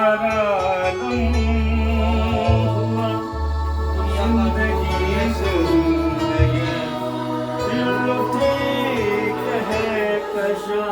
सारा आलम हुआ जिंदगी जिंदगी दिल ठीक है कशा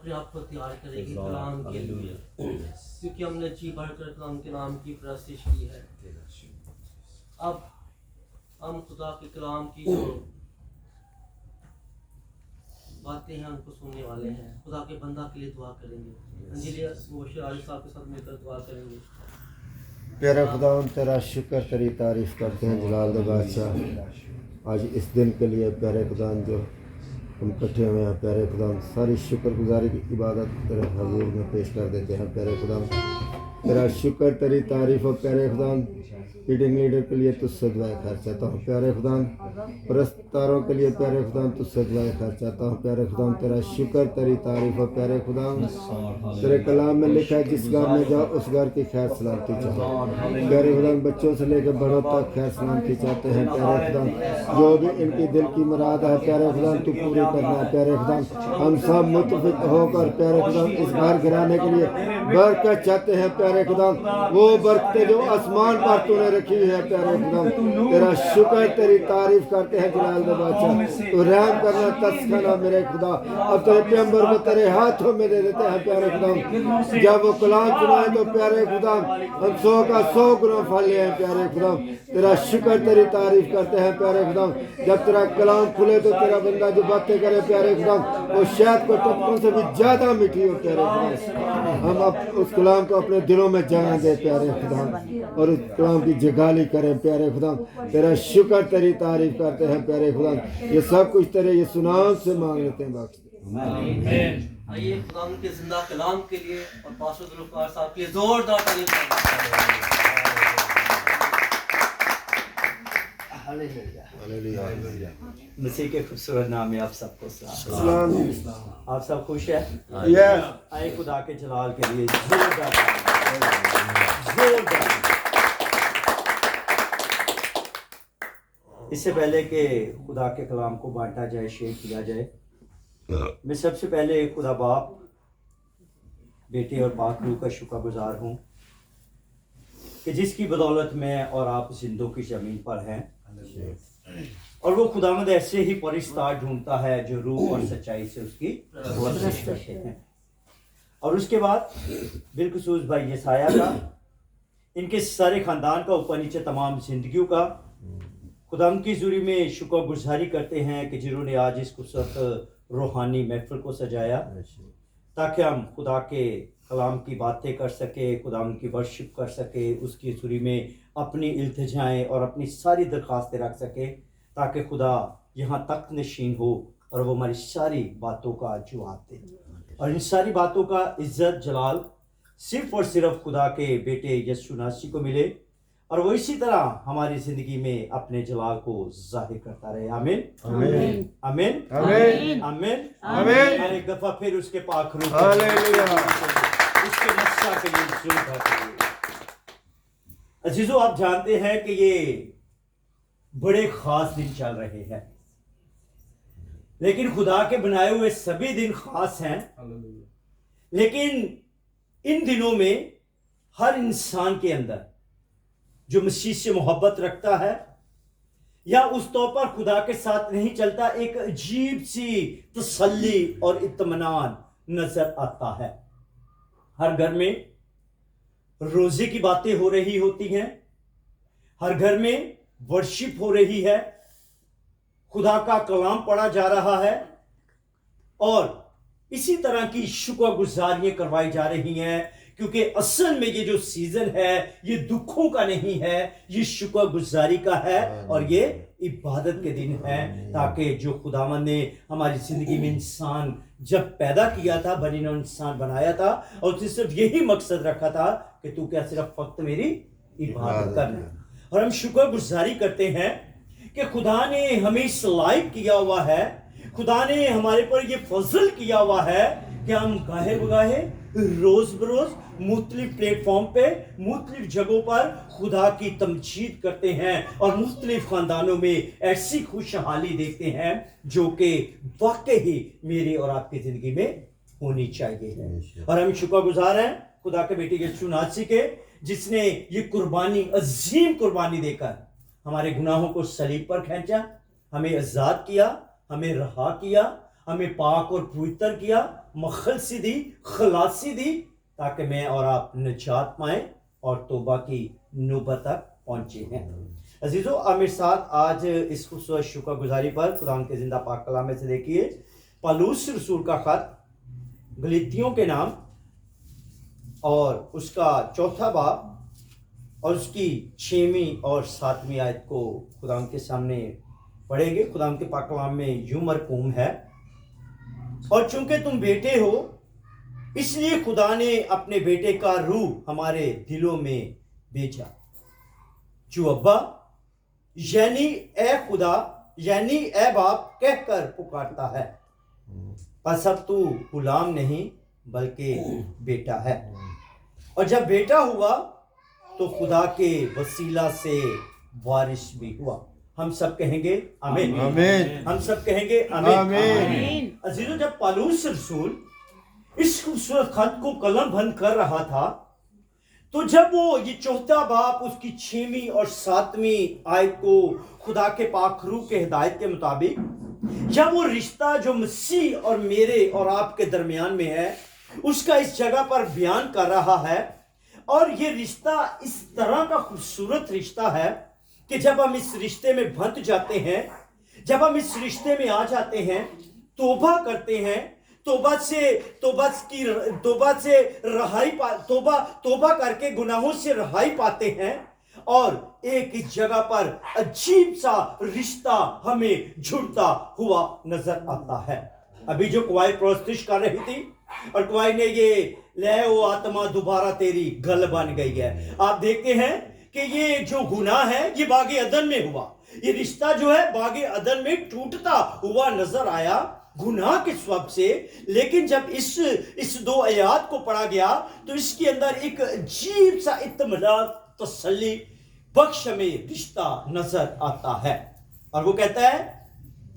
اپنے آپ کو تیار کرے گی کلام کے لیے، کیونکہ ہم نے جی بھر کر کلام کے نام کی پرستش کی ہے۔ اب ہم خدا کے کلام کی جو باتیں ہیں ان کو سننے والے ہیں۔ خدا کے بندہ کے لیے دعا کریں گے، انجیل مبشر علی صاحب کے ساتھ مل کر دعا کریں گے۔ प्यारे खुदावन तेरा शुक्र तेरी तारीफ करते हैं जलाल दे बादशाह, आज इस दिन के लिए प्यारे खुदावन जो हम इकट्ठे हुए हैं प्यारे खुदावन, सारी शुक्रगुजारी की इबादत तेरे हजूर में पेश कर देते हैं प्यारे खुदावन। तेरा शुक्र तेरी तारीफ और प्यारे खुदावन लीडिंग लीडर के लिए तुझसे दुआएं खैर चाहता हूँ प्यारे खुदावन, परस्तारों के लिए प्यारे खुदावन तुझसे दुआएं खैर चाहता हूँ प्यारे खुदावन। तेरा शुक्र तेरी तारीफ और प्यारे खुदावन, तेरे कलाम में लिखा है जिस घर में जाओ उस घर की खैर सलामती चाहो प्यारे खुदावन। बच्चों से लेकर बड़ों तक खैर सलामती चाहते हैं प्यारे खुदावन। जो भी इनकी दिल की मुराद है प्यारे खुदावन तू पूरी करना है प्यारे खुदावन। हम सब मुतफिक होकर प्यारे खुदावन इस घर गिराने के लिए बरकत चाहते हैं प्यारे खुदावन। वो बरकतें जो आसमान पर तूने रखी है प्यारे खुदावन, तेरा शुक्र तेरी तारीफ करते हैं जलाल दे बादशाह। तो रहम करना तस्कना मेरे खुदा, अब तेरे पैगंबर में तेरे हाथों में दे देते हैं प्यारे खुदावन। जब वो कलाम सुनाए तो प्यारे खुदावन हम 100 का 100 गुना फल ले हैं प्यारे खुदावन। तेरा शुक्र तेरी तारीफ करते हैं प्यारे खुदावन। जब तेरा कलाम खुले तो तेरा बंदा जो बातें करे प्यारे खुदावन वो शहद को टपकों से भी ज्यादा मीठी हो प्यारे खुदावन। हम उस कलाम को अपने दिलों में जगह दे प्यारे खुदावन और उस कलाम की जगाली करें प्यारे खुदावन। तेरा शुक्र तेरी तारीफ करते हैं प्यारे खुदावन। ये सब कुछ तेरे ये सुनाम से मांग लेते हैं बख्श दे। आइए खुदा के जिंदा कलाम के लिए और पास्टर जुल्फकार साहब की जोरदार तारीफ करते हैं। मसीह के खूबसूरत नाम में आप सबको सलाम। आप सब खुश है? आए खुदा के जलाल के लिए जोरदार। इससे पहले कि खुदा के कलाम को बांटा जाए, शेयर किया जाए, मैं सबसे पहले खुदा बाप, बेटे और पाक रूह का शुक्रगुजार हूँ कि जिसकी बदौलत मैं और आप जिंदों की ज़मीन पर हैं। और वो खुदावंद ऐसे ही परिस्तार ढूंढता है जो रूह और सच्चाई से उसकी परस्तिश करते हैं। और उसके बाद बिलखुसूस भाई यसाया का, इनके सारे ख़ानदान का, ऊपर नीचे तमाम जिंदगियों का खुदावंद की ज़ुरी में शुक्रगुजारी करते हैं कि जिन्होंने आज इस खूबसूरत रूहानी महफिल को सजाया ताकि हम खुदा के कलाम की बातें कर सके, खुदावंद की वर्शिप कर सके, उसकी ज़ुरी में अपनी इल्तिजाएं और अपनी सारी दरख्वास्तें रख सके ताकि खुदा यहाँ तक नशीन हो और वो हमारी सारी बातों का जवाब दे। और इन सारी बातों का इज्जत जलाल सिर्फ और सिर्फ खुदा के बेटे यीशु मसीह को मिले और वो इसी तरह हमारी ज़िंदगी में अपने जलाल को जाहिर करता रहे। आमीन आमीन आमीन आमीन आमीन आमीन। एक दफ़ा फिर उसके पाक रूह उसके नक्शा के लिए जोरदार करिए। अजीजों, आप जानते हैं कि ये बड़े खास दिन चल रहे हैं, लेकिन खुदा के बनाए हुए सभी दिन खास हैं। लेकिन इन दिनों में हर इंसान के अंदर जो मसीह से मोहब्बत रखता है या उस तौर पर खुदा के साथ नहीं चलता, एक अजीब सी तसल्ली और इत्मीनान नजर आता है। हर घर में रोजे की बातें हो रही होती हैं, हर घर में वर्शिप हो रही है, खुदा का कलाम पढ़ा जा रहा है और इसी तरह की शुक्रगुजारियां करवाई जा रही हैं, क्योंकि असल में ये जो सीजन है ये दुखों का नहीं है, ये शुक्रगुजारी का है और ये इबादत के दिन है, ताकि जो खुदावंद ने हमारी जिंदगी में इंसान जब पैदा किया था, बनी नौ इंसान बनाया था और उसने सिर्फ यही मकसद रखा था कि तू क्या सिर्फ वक्त मेरी इबादत करना। और हम शुक्रगुजारी करते हैं कि खुदा ने हमें इस लायक किया हुआ है, खुदा ने हमारे पर ये फजल किया हुआ है कि हम गाहे बगाहे रोज बरोज मुख्तलिफ प्लेटफॉर्म पे मुख्तलिफ जगहों पर खुदा की तमजीद करते हैं और मुख्तलिफ खानदानों में ऐसी खुशहाली देखते हैं जो कि वाकई ही मेरी और आपकी जिंदगी में होनी चाहिए। और हम शुक्रगुजार हैं खुदा के बेटे यीशु मसीह के, जिसने ये कुर्बानी, अजीम कुर्बानी देकर हमारे गुनाहों को सलीब पर खींचा, हमें आजाद किया, हमें रहा किया, हमें पाक और पवित्र किया, मखलसी दी, खलासी दी, ताकि मैं और आप निजात पाएं और तौबा की नौबत तक पहुंचे हैं। अजीजों, आप मेरे साथ आज इस खूबसूरत शुक्रगुजारी पर खुदा के जिंदा पाक कलाम में से देखिए पौलुस रसूल का खत गलातियों के नाम और उसका 4 बाब اور اس کی 6ویں اور 7ویں آیت کو خدا کے سامنے پڑھیں گے. خدا کے پاک کلام میں یوں مرقوم ہے, اور چونکہ تم بیٹے ہو اس لیے خدا نے اپنے بیٹے کا روح ہمارے دلوں میں بھیجا, جو ابا یعنی اے خدا یعنی اے باپ کہہ کر پکارتا ہے. پس اب تو غلام نہیں بلکہ بیٹا ہے, اور جب بیٹا ہوا تو خدا کے وسیلہ سے وارث بھی ہوا. ہم سب کہیں گے آمین. آمین. ہم سب کہیں گے آمین. آمین. عزیزو, جب پالوس رسول اس خوبصورت خط کو قلم بند کر رہا تھا تو جب وہ یہ چوتھا باپ اس کی 6ویں اور 7ویں آیت کو خدا کے پاک روح کے ہدایت کے مطابق جب وہ رشتہ جو مسیح اور میرے اور آپ کے درمیان میں ہے اس کا اس جگہ پر بیان کر رہا ہے, اور یہ رشتہ اس طرح کا خوبصورت رشتہ ہے کہ جب ہم اس رشتے میں بندھ جاتے ہیں, جب ہم اس رشتے میں آ جاتے ہیں, توبہ کرتے ہیں, توبہ کر کے گناہوں سے رہائی پاتے ہیں, اور ایک اس جگہ پر عجیب سا رشتہ ہمیں جڑتا ہوا نظر آتا ہے. ابھی جو کوائر پرستش کر رہی تھی اور کوائر نے یہ لے او آتما دوبارہ تیری گل بن گئی ہے, آپ دیکھتے ہیں کہ یہ جو گناہ ہے یہ باغ عدن میں ہوا, یہ رشتہ جو ہے باغ عدن میں ٹوٹتا ہوا نظر آیا گناہ کے سبب سے. لیکن جب اس 2 آیات کو پڑھا گیا تو اس کے اندر ایک عجیب سا اطمینان تسلی بخش میں رشتہ نظر آتا ہے, اور وہ کہتا ہے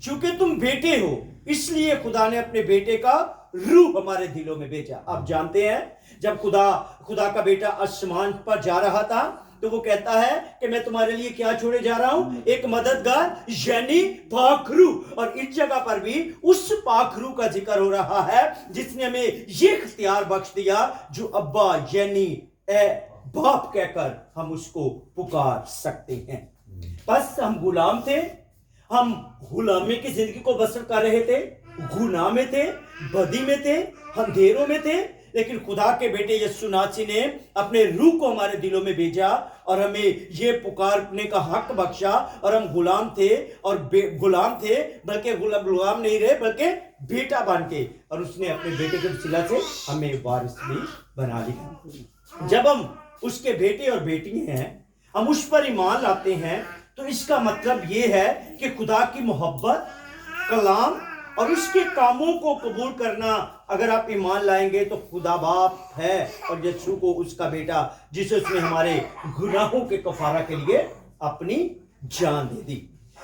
چونکہ تم بیٹے ہو اس لیے خدا نے اپنے بیٹے کا روح ہمارے دلوں میں بھیجا. آپ جانتے ہیں جب خدا کا بیٹا آسمان پر جا رہا تھا تو وہ کہتا ہے کہ میں تمہارے لیے کیا چھوڑے جا رہا ہوں, ایک مددگار یعنی پاک روح. اور اس جگہ پر بھی اس پاک روح کا ذکر ہو رہا ہے جس نے ہمیں یہ اختیار بخش دیا جو ابا یعنی اے باپ کہہ کر ہم اس کو پکار سکتے ہیں. بس ہم غلام تھے, ہم غلامی کی زندگی کو بسر کر رہے تھے, گناہ میں تھے, بدی میں تھے, اندھیروں میں تھے, لیکن خدا کے بیٹے یسوع ناصری نے اپنے روح کو ہمارے دلوں میں بھیجا اور ہمیں یہ پکارنے کا حق بخشا, اور ہم غلام تھے اور غلام تھے بلکہ غلام نہیں رہے بلکہ بیٹا بن کے, اور اس نے اپنے بیٹے کے وسیلہ سے ہمیں وارث بھی بنا لیا. جب ہم اس کے بیٹے اور بیٹی ہیں, ہم اس پر ایمان لاتے ہیں, تو اس کا مطلب یہ ہے کہ خدا کی محبت, کلام اور اس کے کاموں کو قبول کرنا. اگر آپ ایمان لائیں گے تو خدا باپ ہے اور یسوع کو اس کا بیٹا جسے اس نے ہمارے گناہوں کے کفارہ کے لیے اپنی جان دے دی.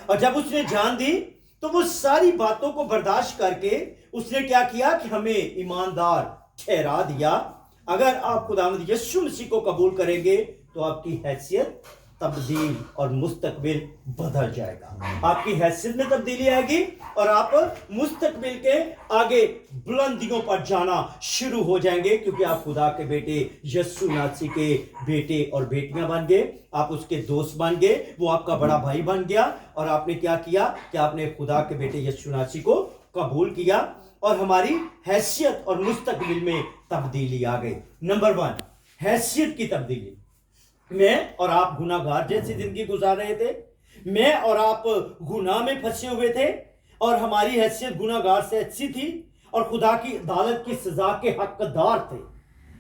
اور جب اس نے جان دی تو وہ ساری باتوں کو برداشت کر کے اس نے کیا کیا کہ ہمیں ایماندار ٹھہرا دیا. اگر آپ خداوند یسوع مسیح کو قبول کریں گے تو آپ کی حیثیت, تبدیل اور مستقبل بدل جائے گا. آپ کی حیثیت میں تبدیلی آئے گی اور آپ مستقبل کے آگے بلندیوں پر جانا شروع ہو جائیں گے, کیونکہ آپ خدا کے بیٹے یسوع ناصری کے بیٹے اور بیٹیاں بن گئے, آپ اس کے دوست بن گئے, وہ آپ کا بڑا بھائی بن گیا. اور آپ نے کیا کیا کہ آپ نے خدا کے بیٹے یسوع ناصری کو قبول کیا اور ہماری حیثیت اور مستقبل میں تبدیلی آ گئی. نمبر 1, حیثیت کی تبدیلی. میں اور آپ گناہ گار جیسی زندگی گزار رہے تھے, میں اور آپ گناہ میں پھنسے ہوئے تھے, اور ہماری حیثیت گناہ گار سے اچھی تھی اور خدا کی عدالت کی سزا کے حقدار تھے.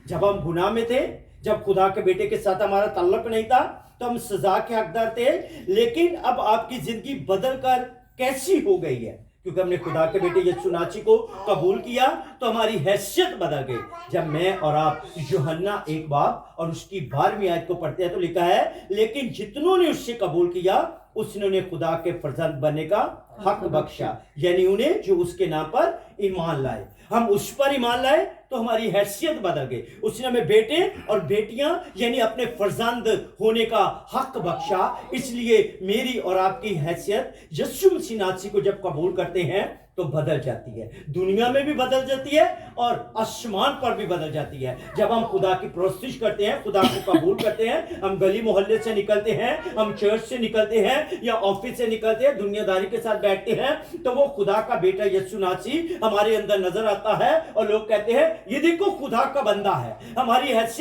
جب ہم گناہ میں تھے, جب خدا کے بیٹے کے ساتھ ہمارا تعلق نہیں تھا تو ہم سزا کے حقدار تھے. لیکن اب آپ کی زندگی بدل کر کیسی ہو گئی ہے, کیونکہ ہم نے خدا کے بیٹے یسوع ناصری کو قبول کیا تو ہماری حیثیت بدل گئی. جب میں اور آپ یوحنا 1 باب اور اس کی 12ویں آیت کو پڑھتے ہیں تو لکھا ہے لیکن جتنوں نے اس سے قبول کیا اس نے انہیں خدا کے فرزند بننے کا حق بخشا, یعنی انہیں جو اس کے نام پر ایمان لائے. ہم اس پر ایمان لائے تو ہماری حیثیت بدل گئی. اس نے ہمیں بیٹے اور بیٹیاں یعنی اپنے فرزند ہونے کا حق بخشا. اس لیے میری اور آپ کی حیثیت یسوع مسیح ناصری کو جب قبول کرتے ہیں تو بدل جاتی ہے, دنیا میں بھی بدل جاتی ہے اور آسمان پر بھی بدل جاتی ہے. جب ہم خدا کی پرستش کرتے ہیں, خدا کو قبول کرتے ہیں, ہم گلی محلے سے نکلتے ہیں, ہم چرچ سے نکلتے ہیں یا آفس سے نکلتے ہیں, دنیا داری کے ساتھ بیٹھتے ہیں, تو وہ خدا کا بیٹا یسوع ناصری ہمارے اندر نظر آتا ہے اور لوگ کہتے ہیں یہ دیکھو خدا کا بندہ ہے. ہماری حیثیت